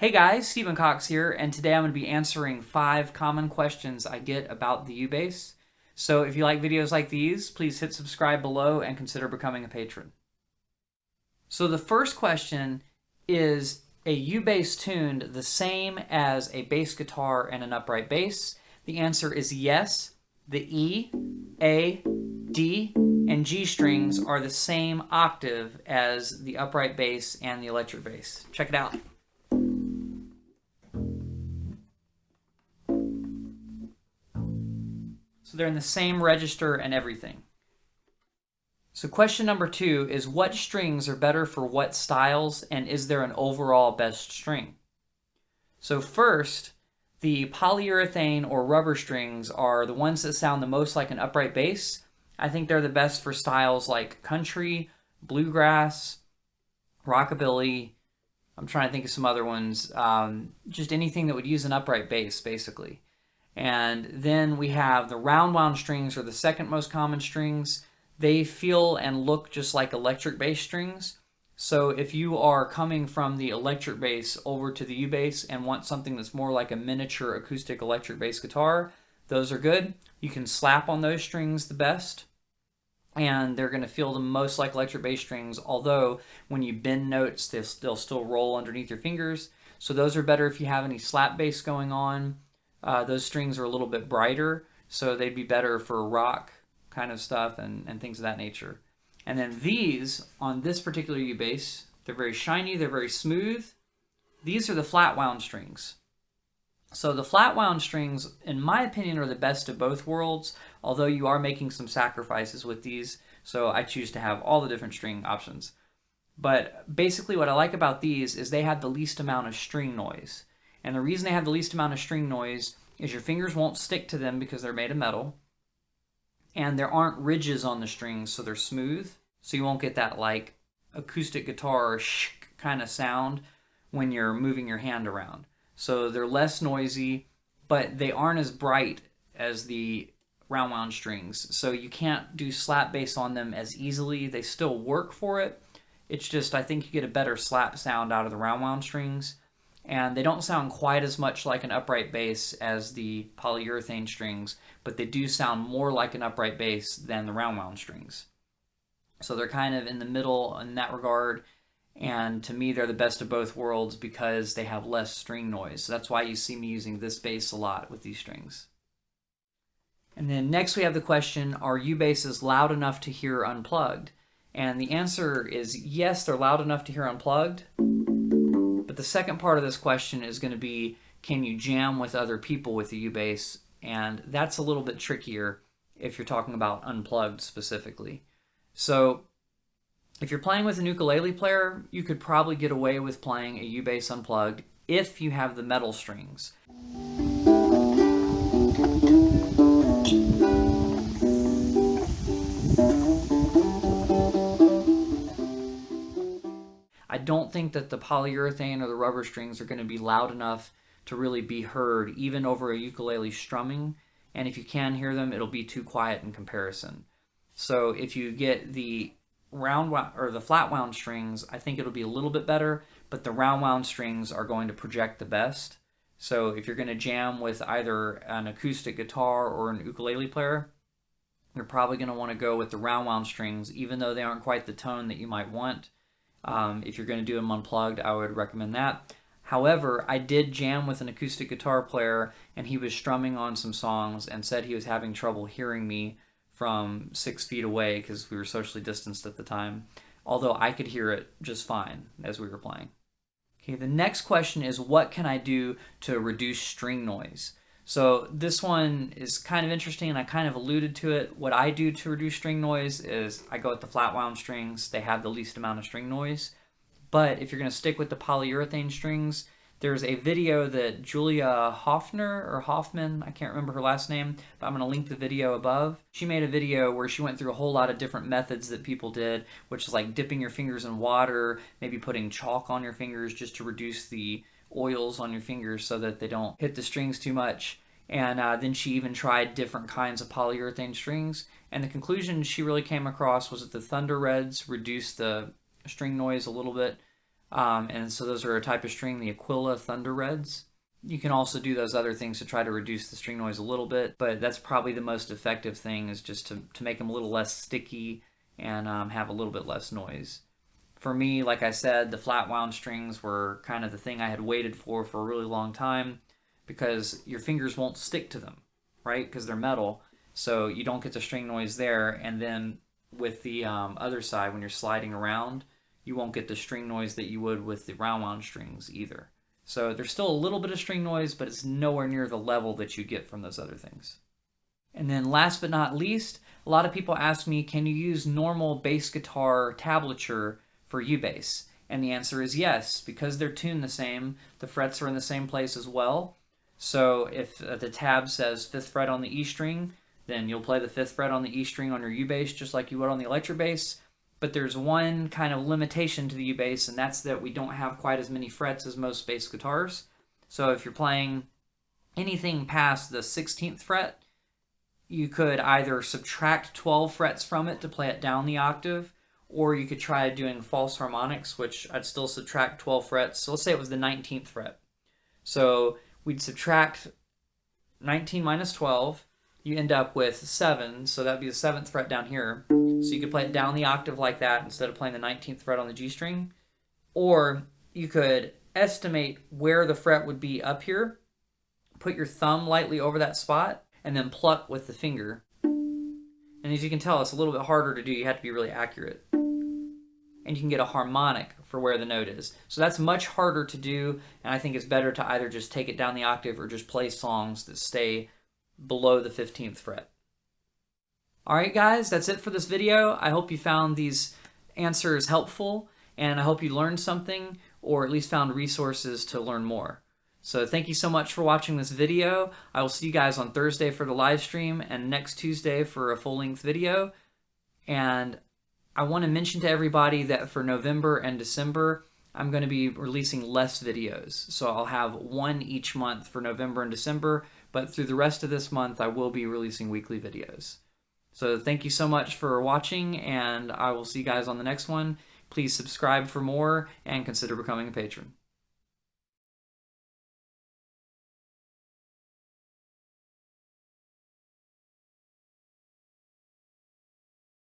Hey guys, Stephen Cox here, and today I'm going to be answering 5 common questions I get about the U-Bass. So if you like videos like these, please hit subscribe below and consider becoming a patron. So the first question is a U-Bass tuned the same as a bass guitar and an upright bass? The answer is yes. The E, A, D, and G strings are the same octave as the upright bass and the electric bass. Check it out. So they're in the same register and everything. So question number 2 is what strings are better for what styles, and is there an overall best string? So first, the polyurethane or rubber strings are the ones that sound the most like an upright bass. I think they're the best for styles like country, bluegrass, rockabilly. I'm trying to think of some other ones. Just anything that would use an upright bass, basically. And then we have the round wound strings are the second most common strings. They feel and look just like electric bass strings. So if you are coming from the electric bass over to the U-Bass and want something that's more like a miniature acoustic electric bass guitar, those are good. You can slap on those strings the best, and they're going to feel the most like electric bass strings, although when you bend notes, they'll still roll underneath your fingers. So those are better if you have any slap bass going on. Those strings are a little bit brighter, so they'd be better for rock kind of stuff and things of that nature. And then these, on this particular U-Bass, they're very shiny, they're very smooth. These are the flat wound strings. So the flat wound strings, in my opinion, are the best of both worlds, although you are making some sacrifices with these, so I choose to have all the different string options. But basically what I like about these is they have the least amount of string noise. And the reason they have the least amount of string noise is your fingers won't stick to them because they're made of metal. And there aren't ridges on the strings, so they're smooth. So you won't get that like acoustic guitar kind of sound when you're moving your hand around. So they're less noisy, but they aren't as bright as the round wound strings. So you can't do slap bass on them as easily. They still work for it. It's just I think you get a better slap sound out of the round wound strings. And they don't sound quite as much like an upright bass as the polyurethane strings, but they do sound more like an upright bass than the round wound strings. So they're kind of in the middle in that regard, and to me they're the best of both worlds because they have less string noise. So that's why you see me using this bass a lot with these strings. And then next we have the question, are U-Basses loud enough to hear unplugged? And the answer is yes, they're loud enough to hear unplugged. But the second part of this question is going to be, can you jam with other people with the U-Bass? And that's a little bit trickier if you're talking about unplugged specifically. So if you're playing with an ukulele player, you could probably get away with playing a U-Bass unplugged if you have the metal strings. I don't think that the polyurethane or the rubber strings are going to be loud enough to really be heard, even over a ukulele strumming. And if you can hear them, it'll be too quiet in comparison. So if you get the round wound or the flat wound strings, I think it'll be a little bit better, but the round wound strings are going to project the best. So if you're going to jam with either an acoustic guitar or an ukulele player, you're probably going to want to go with the round wound strings, even though they aren't quite the tone that you might want. If you're going to do them unplugged, I would recommend that. However, I did jam with an acoustic guitar player, and he was strumming on some songs and said he was having trouble hearing me from 6 feet away because we were socially distanced at the time, although I could hear it just fine as we were playing. Okay, the next question is, what can I do to reduce string noise? So this one is kind of interesting, and I kind of alluded to it. What I do to reduce string noise is I go with the flat wound strings. They have the least amount of string noise. But if you're going to stick with the polyurethane strings, there's a video that Julia Hoffman, I can't remember her last name, but I'm going to link the video above. She made a video where she went through a whole lot of different methods that people did, which is like dipping your fingers in water, maybe putting chalk on your fingers just to reduce the oils on your fingers so that they don't hit the strings too much. And then she even tried different kinds of polyurethane strings. And the conclusion she really came across was that the Thunder Reds reduced the string noise a little bit. And so those are a type of string, the Aquila Thunder Reds. You can also do those other things to try to reduce the string noise a little bit, but that's probably the most effective thing, is just to make them a little less sticky and have a little bit less noise. For me, like I said, the flat wound strings were kind of the thing I had waited for a really long time, because your fingers won't stick to them, right? Because they're metal, so you don't get the string noise there. And then with the other side, when you're sliding around, you won't get the string noise that you would with the round wound strings either. So there's still a little bit of string noise, but it's nowhere near the level that you get from those other things. And then last but not least, a lot of people ask me, can you use normal bass guitar tablature for U-bass? And the answer is yes, because they're tuned the same. The frets are in the same place as well. So if the tab says 5th fret on the E string, then you'll play the 5th fret on the E string on your U-bass just like you would on the electric bass. But there's one kind of limitation to the U-bass, and that's that we don't have quite as many frets as most bass guitars. So if you're playing anything past the 16th fret, you could either subtract 12 frets from it to play it down the octave, or you could try doing false harmonics, which I'd still subtract 12 frets. So let's say it was the 19th fret. So we'd subtract 19 minus 12, you end up with 7, so that'd be the 7th fret down here. So you could play it down the octave like that instead of playing the 19th fret on the G string. Or you could estimate where the fret would be up here, put your thumb lightly over that spot, and then pluck with the finger. And as you can tell, it's a little bit harder to do. You have to be really accurate. And you can get a harmonic for where the note is. So that's much harder to do, and I think it's better to either just take it down the octave or just play songs that stay below the 15th fret. Alright guys, that's it for this video. I hope you found these answers helpful, and I hope you learned something, or at least found resources to learn more. So thank you so much for watching this video. I will see you guys on Thursday for the live stream, and next Tuesday for a full-length video. And I want to mention to everybody that for November and December, I'm going to be releasing less videos. So I'll have one each month for November and December, but through the rest of this month, I will be releasing weekly videos. So thank you so much for watching, and I will see you guys on the next one. Please subscribe for more, and consider becoming a patron.